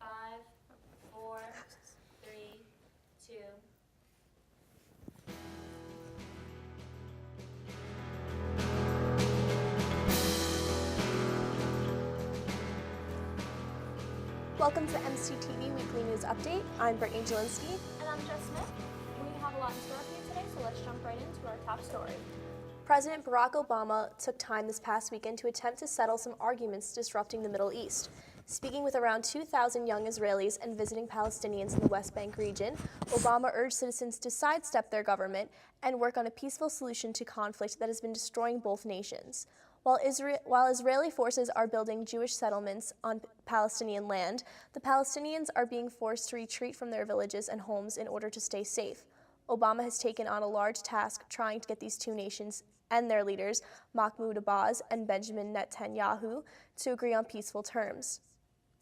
5, 4, 3, 2. Welcome to MCTV Weekly News Update. I'm Brittany Jelinski. And I'm Jess Smith. We have a lot in store for you today, so let's jump right into our top story. President Barack Obama took time this past weekend to attempt to settle some arguments disrupting the Middle East. Speaking with around 2,000 young Israelis and visiting Palestinians in the West Bank region, Obama urged citizens to sidestep their government and work on a peaceful solution to conflict that has been destroying both nations. While Israeli forces are building Jewish settlements on Palestinian land, the Palestinians are being forced to retreat from their villages and homes in order to stay safe. Obama has taken on a large task trying to get these two nations and their leaders, Mahmoud Abbas and Benjamin Netanyahu, to agree on peaceful terms.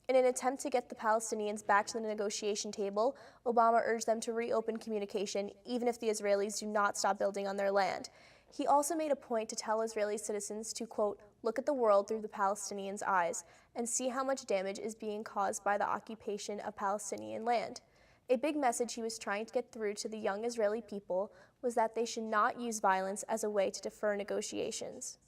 In an attempt to get the Palestinians back to the negotiation table, Obama urged them to reopen communication, even if the Israelis do not stop building on their land. He also made a point to tell Israeli citizens to, quote, look at the world through the Palestinians' eyes and see how much damage is being caused by the occupation of Palestinian land. A big message he was trying to get through to the young Israeli people was that they should not use violence as a way to defer negotiations.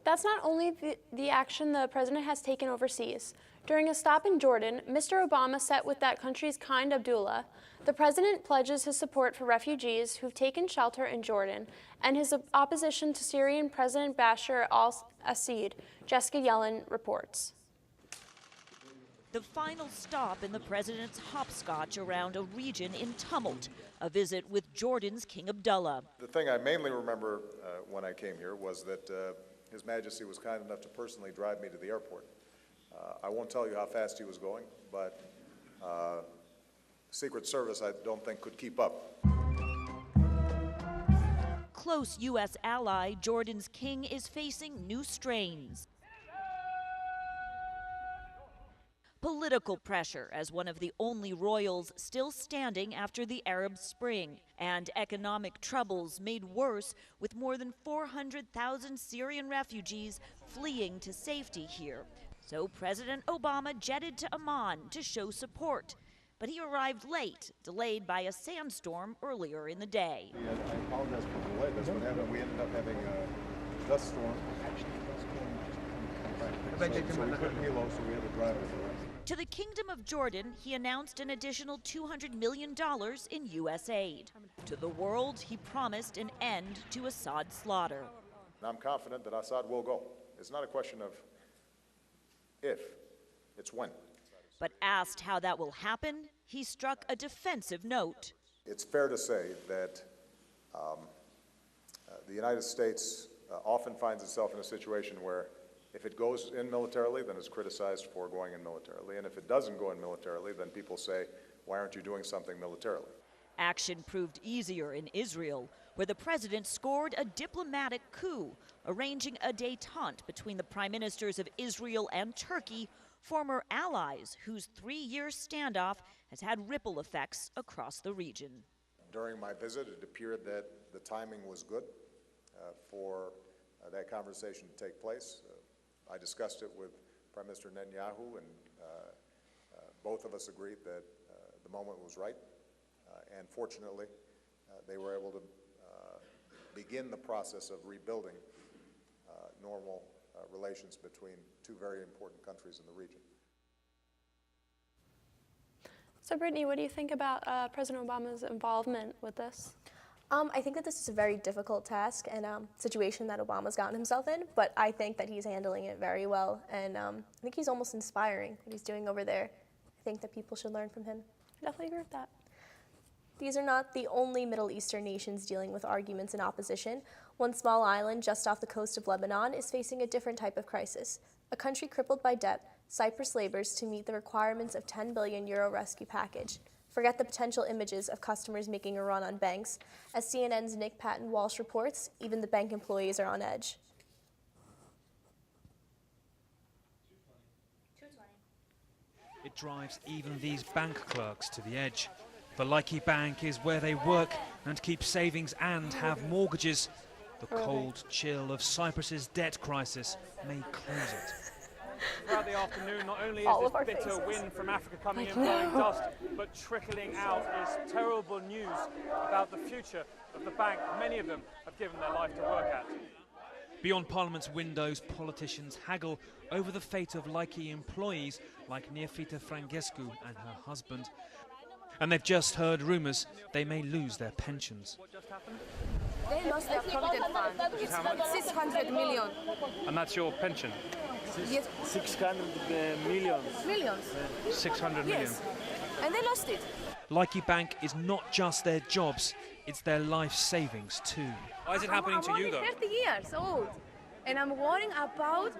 That's not only the action the president has taken overseas. During a stop in Jordan, Mr. Obama sat with that country's Kind Abdullah. The president pledges his support for refugees who've taken shelter in Jordan and his opposition to Syrian President Bashar al-Assad. Jessica Yellen reports. The final stop in the president's hopscotch around a region in tumult, a visit with Jordan's King Abdullah. The thing I mainly remember when I came here was that His Majesty was kind enough to personally drive me to the airport. I won't tell you how fast he was going, but Secret Service, I don't think, could keep up. Close U.S. ally Jordan's king is facing new strains. Political pressure as one of the only royals still standing after the Arab Spring, and economic troubles made worse with more than 400,000 Syrian refugees fleeing to safety here. So President Obama jetted to Amman to show support. But he arrived late, delayed by a sandstorm earlier in the day. Yeah, I apologize for the delay. That's what happened. We ended up having a dust storm. So we couldn't helo, so we had to drive it. To the Kingdom of Jordan, he announced an additional $200 million in U.S. aid. To the world, he promised an end to Assad's slaughter. And I'm confident that Assad will go. It's not a question of if, it's when. But asked how that will happen, he struck a defensive note. It's fair to say that the United States often finds itself in a situation where if it goes in militarily, then it's criticized for going in militarily. And if it doesn't go in militarily, then people say, why aren't you doing something militarily? Action proved easier in Israel, where the president scored a diplomatic coup, arranging a détente between the prime ministers of Israel and Turkey, former allies whose 3-year standoff has had ripple effects across the region. During my visit, it appeared that the timing was good for that conversation to take place. I discussed it with Prime Minister Netanyahu, and both of us agreed that the moment was right. And fortunately, they were able to begin the process of rebuilding normal relations between two very important countries in the region. So Brittany, what do you think about President Obama's involvement with this? I think that this is a very difficult task and situation that Obama's gotten himself in, but I think that he's handling it very well, and I think he's almost inspiring what he's doing over there. I think that people should learn from him. I definitely agree with that. These are not the only Middle Eastern nations dealing with arguments and opposition. One small island just off the coast of Lebanon is facing a different type of crisis. A country crippled by debt, Cyprus labors to meet the requirements of €10 billion rescue package. Forget the potential images of customers making a run on banks. As CNN's Nick Patton-Walsh reports, even the bank employees are on edge. It drives even these bank clerks to the edge. The Likey Bank is where they work and keep savings and have mortgages. The cold chill of Cyprus's debt crisis may close it. throughout the afternoon, not only is All this of our bitter faces. wind from Africa coming in blowing dust, but trickling out is terrible news about the future of the bank many of them have given their life to work at. Beyond Parliament's windows, politicians haggle over the fate of Laiki employees like Neofita Frangescu and her husband. And they've just heard rumours they may lose their pensions. What just happened? They lost their provident fund. It's 600 million. And that's your pension? Yes. 600 millions. Millions. 600 million. Yes. And they lost it. Laiki Bank is not just their jobs, it's their life savings too. Why is it happening to you though? I'm only 30 years old. And I'm worrying about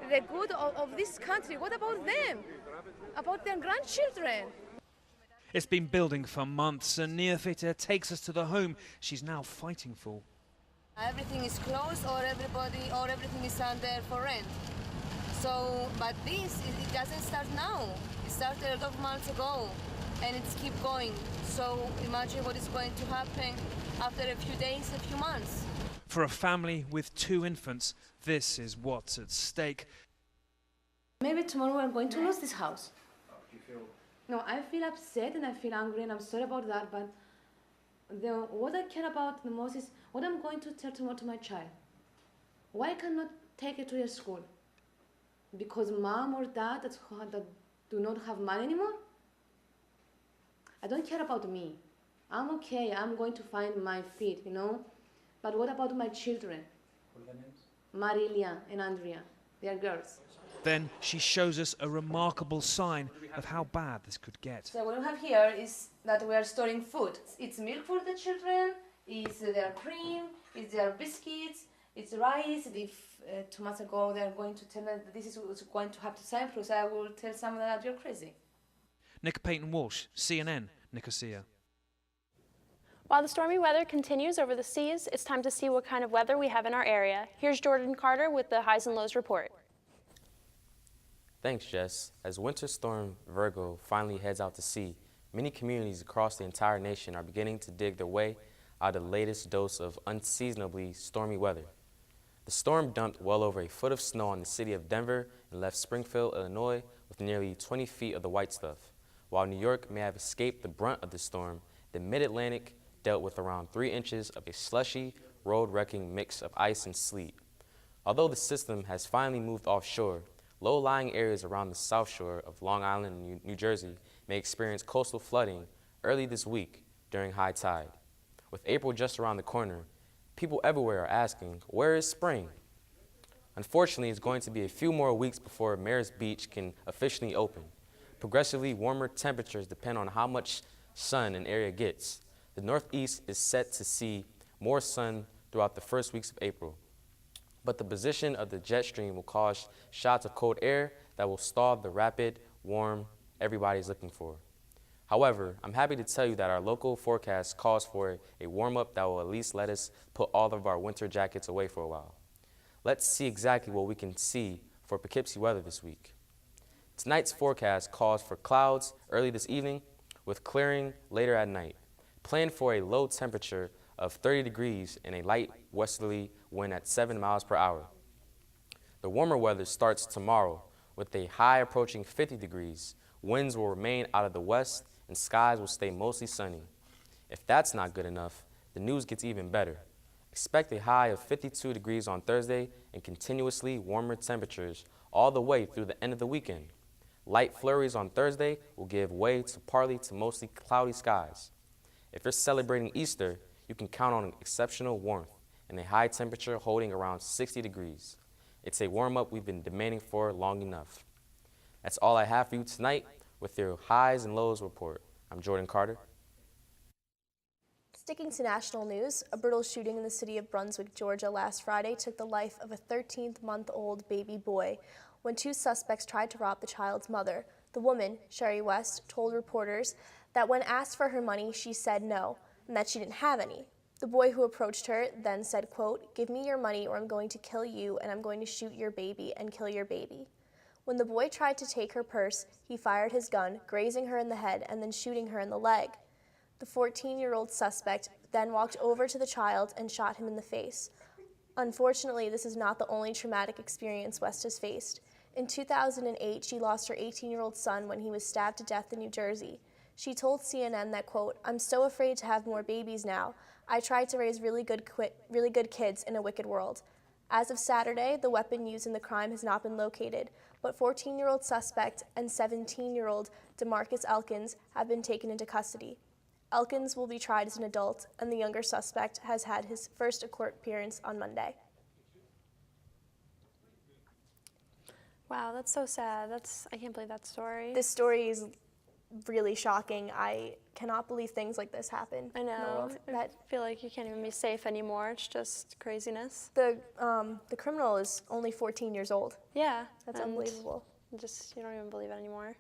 the good of this country. What about them? About their grandchildren? It's been building for months, and Neofita takes us to the home she's now fighting for. Everything is closed, or everything is under for rent. So, but it doesn't start now. It started a lot of months ago, and it's keep going. So imagine what is going to happen after a few days, a few months. For a family with 2 infants, this is what's at stake. Maybe tomorrow we're going to lose this house. No, I feel upset and I feel angry and I'm sorry about that, but what I care about the most is what I'm going to tell tomorrow to my child. Why cannot take it to your school? Because mom or dad that do not have money anymore? I don't care about me. I'm okay, I'm going to find my feet, you know? But what about my children? What are their names? Marilia and Andrea, they are girls. Then she shows us a remarkable sign of how bad this could get. So what we have here is that we are storing food. It's milk for the children, it's their cream, it's their biscuits, it's rice. If 2 months ago they are going to tell us that this is what's going to happen to Cyprus, I will tell someone that you're crazy. Nick Payton-Walsh, CNN, Nicosia. While the stormy weather continues over the seas, it's time to see what kind of weather we have in our area. Here's Jordan Carter with the highs and lows report. Thanks, Jess. As Winter Storm Virgo finally heads out to sea, many communities across the entire nation are beginning to dig their way out of the latest dose of unseasonably stormy weather. The storm dumped well over a foot of snow on the city of Denver and left Springfield, Illinois with nearly 20 feet of the white stuff. While New York may have escaped the brunt of the storm, the Mid-Atlantic dealt with around 3 inches of a slushy, road-wrecking mix of ice and sleet. Although the system has finally moved offshore, low-lying areas around the south shore of Long Island and New Jersey may experience coastal flooding early this week during high tide. With April just around the corner, people everywhere are asking, where is spring? Unfortunately, it's going to be a few more weeks before Mayor's Beach can officially open. Progressively warmer temperatures depend on how much sun an area gets. The Northeast is set to see more sun throughout the first weeks of April. But the position of the jet stream will cause shots of cold air that will stall the rapid, warm everybody's looking for. However, I'm happy to tell you that our local forecast calls for a warm-up that will at least let us put all of our winter jackets away for a while. Let's see exactly what we can see for Poughkeepsie weather this week. Tonight's forecast calls for clouds early this evening with clearing later at night. Plan for a low temperature of 30 degrees and a light westerly wind at 7 miles per hour. The warmer weather starts tomorrow with a high approaching 50 degrees. Winds will remain out of the west and skies will stay mostly sunny. If that's not good enough, the news gets even better. Expect a high of 52 degrees on Thursday and continuously warmer temperatures all the way through the end of the weekend. Light flurries on Thursday will give way to partly to mostly cloudy skies. If you're celebrating Easter, you can count on exceptional warmth and a high temperature holding around 60 degrees. It's a warm-up we've been demanding for long enough. That's all I have for you tonight with your highs and lows report. I'm Jordan Carter. Sticking to national news, a brutal shooting in the city of Brunswick, Georgia last Friday took the life of a 13-month-old baby boy when 2 suspects tried to rob the child's mother. The woman, Sherry West, told reporters that when asked for her money, she said no, and that she didn't have any. The boy who approached her then said, quote, "Give me your money or I'm going to kill you and I'm going to shoot your baby and kill your baby." When the boy tried to take her purse, he fired his gun, grazing her in the head and then shooting her in the leg. The 14-year-old suspect then walked over to the child and shot him in the face. Unfortunately, this is not the only traumatic experience West has faced. In 2008, she lost her 18-year-old son when he was stabbed to death in New Jersey. She told CNN that, quote, "I'm so afraid to have more babies now. I tried to raise really good kids in a wicked world." As of Saturday, the weapon used in the crime has not been located, but 14-year-old suspect and 17-year-old DeMarcus Elkins have been taken into custody. Elkins will be tried as an adult, and the younger suspect has had his first court appearance on Monday. Wow, that's so sad. I can't believe that story. This story is really shocking. I cannot believe things like this happen. I in the know. world. I feel like you can't even be safe anymore. It's just craziness. The criminal is only 14 years old. Yeah. That's unbelievable. You don't even believe it anymore.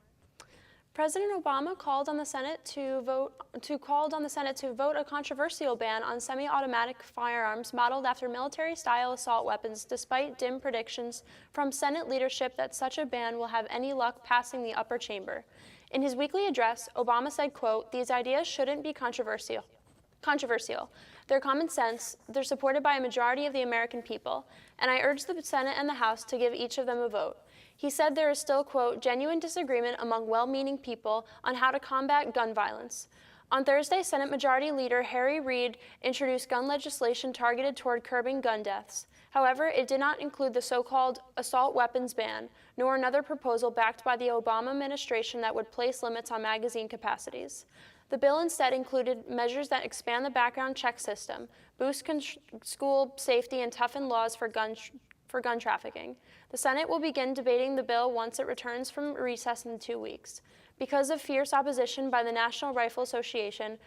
President Obama called on the Senate to vote a controversial ban on semi-automatic firearms modeled after military-style assault weapons, despite dim predictions from Senate leadership that such a ban will have any luck passing the upper chamber. In his weekly address, Obama said, quote, "These ideas shouldn't be controversial. They're common sense, they're supported by a majority of the American people, and I urge the Senate and the House to give each of them a vote." He said there is still, quote, "genuine disagreement among well-meaning people on how to combat gun violence." On Thursday, Senate Majority Leader Harry Reid introduced gun legislation targeted toward curbing gun deaths. However, it did not include the so-called assault weapons ban, nor another proposal backed by the Obama administration that would place limits on magazine capacities. The bill instead included measures that expand the background check system, boost school safety, and toughen laws for gun trafficking. The Senate will begin debating the bill once it returns from recess in 2 weeks. Because of fierce opposition by the National Rifle Association,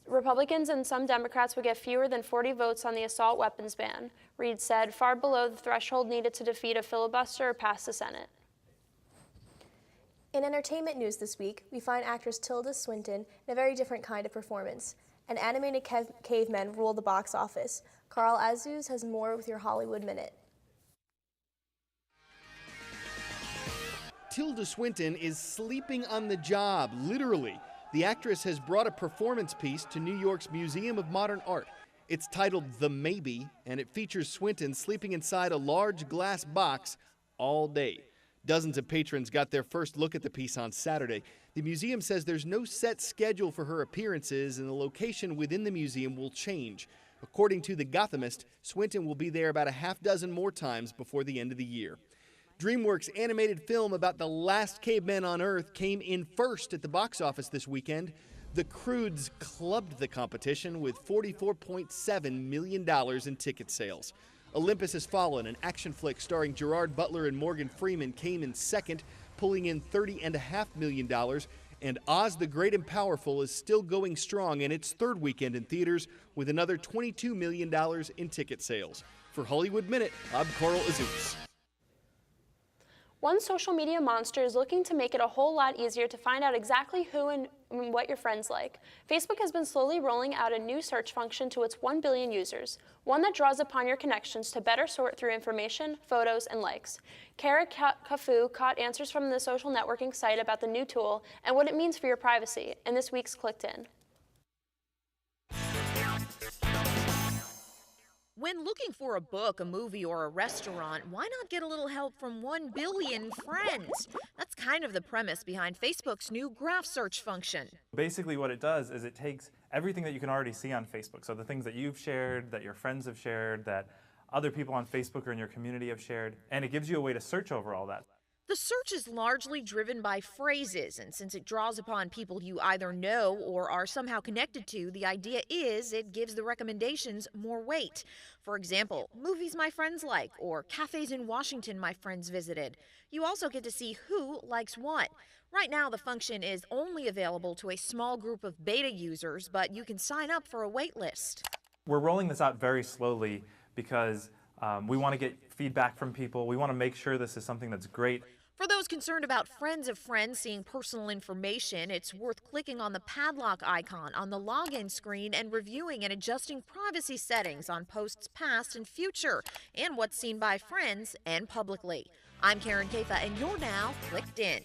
Republicans and some Democrats would get fewer than 40 votes on the assault weapons ban, Reid said, far below the threshold needed to defeat a filibuster or pass the Senate. In entertainment news this week, we find actress Tilda Swinton in a very different kind of performance. An animated cavemen rule the box office. Carl Azuz has more with your Hollywood Minute. Tilda Swinton is sleeping on the job, literally. The actress has brought a performance piece to New York's Museum of Modern Art. It's titled The Maybe, and it features Swinton sleeping inside a large glass box all day. Dozens of patrons got their first look at the piece on Saturday. The museum says there's no set schedule for her appearances, and the location within the museum will change. According to The Gothamist, Swinton will be there about a half dozen more times before the end of the year. DreamWorks' animated film about the last cavemen on Earth came in first at the box office this weekend. The Croods clubbed the competition with $44.7 million in ticket sales. Olympus Has Fallen, an action flick starring Gerard Butler and Morgan Freeman, came in second, pulling in $30.5 million. And Oz the Great and Powerful is still going strong in its third weekend in theaters with another $22 million in ticket sales. For Hollywood Minute, I'm Carl Azuz. One social media monster is looking to make it a whole lot easier to find out exactly who and what your friends like. Facebook has been slowly rolling out a new search function to its 1 billion users, one that draws upon your connections to better sort through information, photos, and likes. Kara Kafu caught answers from the social networking site about the new tool and what it means for your privacy in this week's Clicked In. When looking for a book, a movie, or a restaurant, why not get a little help from 1 billion friends? That's kind of the premise behind Facebook's new graph search function. Basically what it does is it takes everything that you can already see on Facebook, so the things that you've shared, that your friends have shared, that other people on Facebook or in your community have shared, and it gives you a way to search over all that. The search is largely driven by phrases, and since it draws upon people you either know or are somehow connected to, the idea is it gives the recommendations more weight. For example, movies my friends like, or cafes in Washington my friends visited. You also get to see who likes what. Right now, the function is only available to a small group of beta users, but you can sign up for a wait list. We're rolling this out very slowly because we want to get feedback from people. We want to make sure this is something that's great. For those concerned about friends of friends seeing personal information, it's worth clicking on the padlock icon on the login screen and reviewing and adjusting privacy settings on posts past and future, and what's seen by friends and publicly. I'm Karen Kafa, and you're now Clicked In.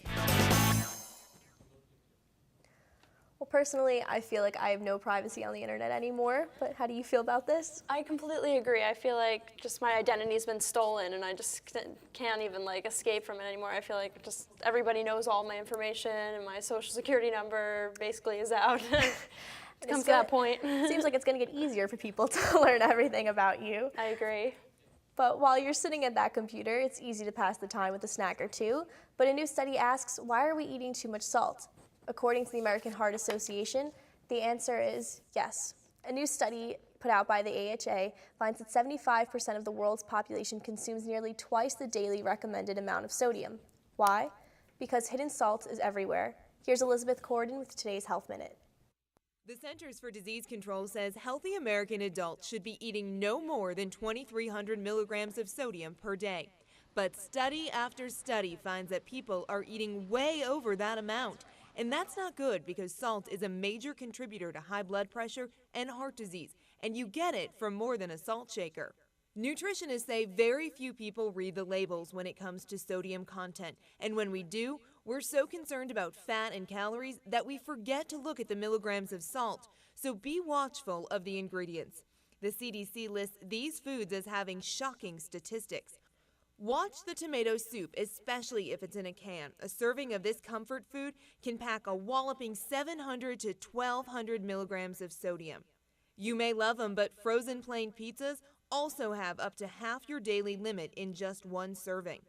Well, Well, personally, I feel like I have no privacy on the internet anymore, but how do you feel about this? I completely agree. I feel like just my identity's been stolen and I just can't even like escape from it anymore. I feel like just everybody knows all my information and my social security number basically is out. It comes to that point. Seems like it's going to get easier for people to learn everything about you. I agree. But while you're sitting at that computer, it's easy to pass the time with a snack or two. But a new study asks, why are we eating too much salt? According to the American Heart Association, the answer is yes. A new study put out by the AHA finds that 75% of the world's population consumes nearly twice the daily recommended amount of sodium. Why? Because hidden salt is everywhere. Here's Elizabeth Corden with today's Health Minute. The Centers for Disease Control says healthy American adults should be eating no more than 2,300 milligrams of sodium per day. But study after study finds that people are eating way over that amount. And that's not good because salt is a major contributor to high blood pressure and heart disease, and you get it from more than a salt shaker. Nutritionists say very few people read the labels when it comes to sodium content, and when we do, we're so concerned about fat and calories that we forget to look at the milligrams of salt, so be watchful of the ingredients. The CDC lists these foods as having shocking statistics. Watch the tomato soup, especially if it's in a can. A serving of this comfort food can pack a walloping 700 to 1,200 milligrams of sodium. You may love them, but frozen plain pizzas also have up to half your daily limit in just one serving.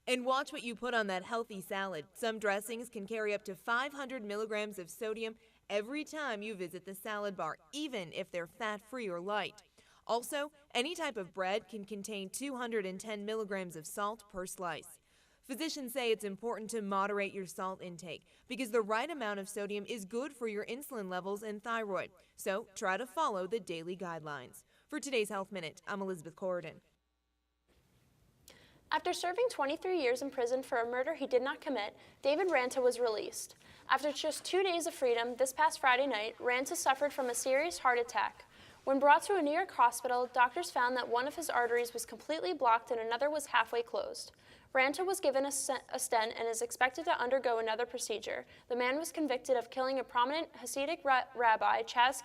And watch what you put on that healthy salad. Some dressings can carry up to 500 milligrams of sodium every time you visit the salad bar, even if they're fat-free or light. Also, any type of bread can contain 210 milligrams of salt per slice. Physicians say it's important to moderate your salt intake because the right amount of sodium is good for your insulin levels and thyroid. So try to follow the daily guidelines. For today's Health Minute, I'm Elizabeth Corden. After serving 23 years in prison for a murder he did not commit, David Ranta was released. After just 2 days of freedom this past Friday night, Ranta suffered from a serious heart attack. When brought to a New York hospital, doctors found that one of his arteries was completely blocked and another was halfway closed. Ranta was given a stent and is expected to undergo another procedure. The man was convicted of killing a prominent Hasidic rabbi, Chaz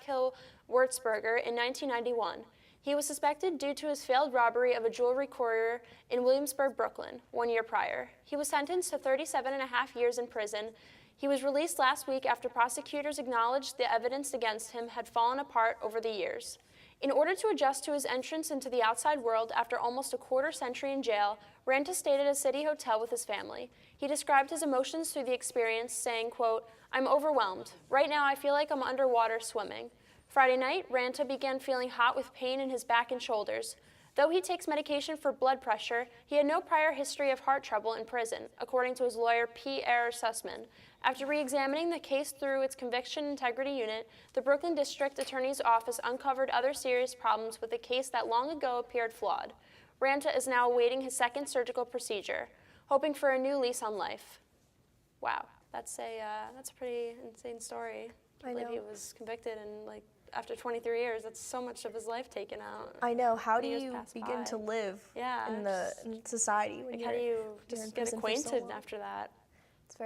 Wurzberger, in 1991. He was suspected due to his failed robbery of a jewelry courier in Williamsburg, Brooklyn, 1 year prior. He was sentenced to 37.5 years in prison. He was released last week after prosecutors acknowledged the evidence against him had fallen apart over the years. In order to adjust to his entrance into the outside world after almost a quarter-century in jail, Ranta stayed at a city hotel with his family. He described his emotions through the experience, saying, quote, "I'm overwhelmed. Right now I feel like I'm underwater swimming." Friday night, Ranta began feeling hot with pain in his back and shoulders. Though he takes medication for blood pressure, he had no prior history of heart trouble in prison, according to his lawyer Pierre Sussman. After re-examining the case through its Conviction Integrity Unit, the Brooklyn District Attorney's Office uncovered other serious problems with a case that long ago appeared flawed. Ranta is now awaiting his second surgical procedure, hoping for a new lease on life. Wow, that's a pretty insane story. I believe he was convicted and after 23 years, that's so much of his life taken out. I know. How do you begin to live in society when how do you just get acquainted so after that? It's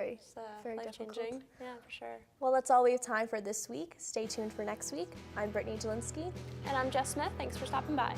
very life-changing. difficult. Yeah, for sure. Well, that's all we have time for this week. Stay tuned for next week. I'm Brittany Jelinski. And I'm Jess Smith. Thanks for stopping by.